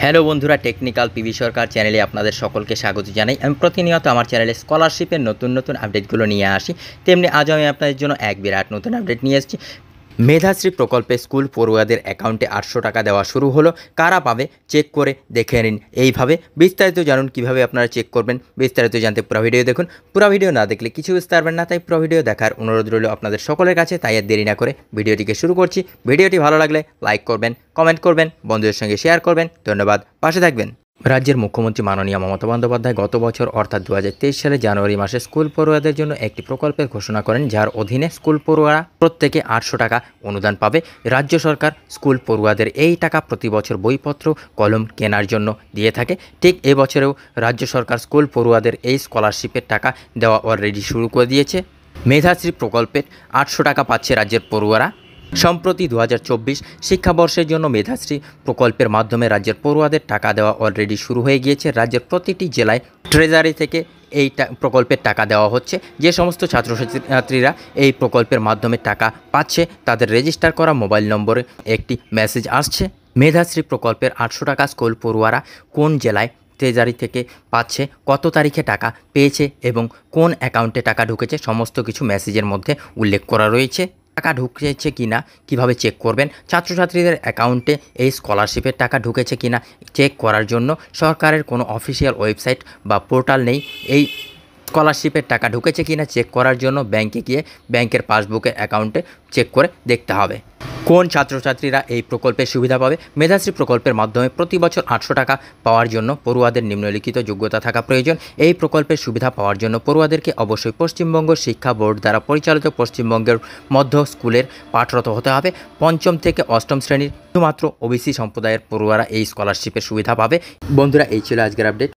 Hello বন্ধুরা, technical PV সরকার চ্যানেলে আপনাদের সকলকে স্বাগত জানাই। আমি প্রতিনিয়ত আমার চ্যানেলে স্কলারশিপের নতুন আপডেটগুলো নিয়ে আসি। তেমনি আজ আমি আপনাদের জন্য এক বিরাট নতুন আপডেট নিয়ে এসেছি। মেধাশ্রী প্রকল্পে স্কুল পড়ুয়াদের অ্যাকাউন্টে 800 টাকা দেওয়া শুরু হলো। কারা পাবে চেক করে দেখে নিন। এইভাবে বিস্তারিত জানুন কিভাবে আপনারা চেক করবেন। বিস্তারিত জানতে পুরো ভিডিও দেখুন। পুরো ভিডিও না দেখলে কিছু বুঝতে পারবেন না, তাই পুরো ভিডিও দেখার অনুরোধ রইল আপনাদের সকলের কাছে। তাই আর দেরি না করে ভিডিওটিকে শুরু করছি। ভিডিওটি ভালো লাগলে লাইক করবেন, কমেন্ট করবেন, বন্ধুদের সঙ্গে শেয়ার করবেন। ধন্যবাদ, পাশে থাকবেন। রাজ্যের মুখ্যমন্ত্রী মাননীয় মমতা বন্দ্যোপাধ্যায় গত বছর অর্থাৎ 2023 সালে জানুয়ারি মাসে স্কুল পড়ুয়াদের জন্য একটি প্রকল্পের ঘোষণা করেন, যার অধীনে স্কুল পড়ুয়ারা প্রত্যেকে 800 টাকা অনুদান পাবে। রাজ্য সরকার স্কুল পড়ুয়াদের এই টাকা প্রতি বছর বইপত্র কলম কেনার জন্য দিয়ে থাকে। ঠিক এবছরেও রাজ্য সরকার স্কুল পড়ুয়াদের এই স্কলারশিপের টাকা দেওয়া অলরেডি শুরু করে দিয়েছে। মেধাশ্রী প্রকল্পের 800 টাকা পাচ্ছে রাজ্যের পড়ুয়ারা। সম্প্রতি 2024 শিক্ষাবর্ষের জন্য মেধাশ্রী প্রকল্পের মাধ্যমে রাজ্যের পড়ুয়াদের টাকা দেওয়া অলরেডি শুরু হয়ে গিয়েছে। রাজ্যের প্রতিটি জেলায় ট্রেজারি থেকে এই প্রকল্পের টাকা দেওয়া হচ্ছে। যে সমস্ত ছাত্রছাত্রীরা এই প্রকল্পের মাধ্যমে টাকা পাচ্ছে তাদের রেজিস্টার করা মোবাইল নম্বরে একটি মেসেজ আসছে। মেধাশ্রী প্রকল্পের 800 টাকা স্কুল পড়ুয়ারা কোন জেলায় ট্রেজারি থেকে পাচ্ছে, কত তারিখে টাকা পেয়েছে এবং কোন অ্যাকাউন্টে টাকা ঢুকেছে সমস্ত কিছু মেসেজের মধ্যে উল্লেখ করা রয়েছে। টাকা ঢুকেছে কিনা কিভাবে চেক করবেন, ছাত্রছাত্রীদের অ্যাকাউন্টে এই স্কলারশিপের টাকা ঢুকেছে কিনা চেক করার জন্য সরকারের কোনো অফিসিয়াল ওয়েবসাইট বা পোর্টাল নেই। এই স্কলারশিপের টাকা ঢুকেছে কিনা চেক করার জন্য ব্যাংকে গিয়ে ব্যাংকের পাসবুকের অ্যাকাউন্টে চেক করে দেখতে হবে। কোন ছাত্রছাত্রীরা এই প্রকল্পের সুবিধা পাবে? মেধাশ্রী প্রকল্পের মাধ্যমে প্রতি বছর 800 টাকা পাওয়ার জন্য পড়ুয়াদের নিম্নলিখিত যোগ্যতা থাকা প্রয়োজন। এই প্রকল্পের সুবিধা পাওয়ার জন্য পড়ুয়াদেরকে অবশ্যই পশ্চিমবঙ্গ শিক্ষা বোর্ড দ্বারা পরিচালিত পশ্চিমবঙ্গের মধ্য স্কুলের পাঠরত হতে হবে। পঞ্চম থেকে অষ্টম শ্রেণীর শুধুমাত্র ওবিসি সম্প্রদায়ের পড়ুয়ারা এই স্কলারশিপের সুবিধা পাবে। বন্ধুরা, এই ছিল আজকের আপডেট।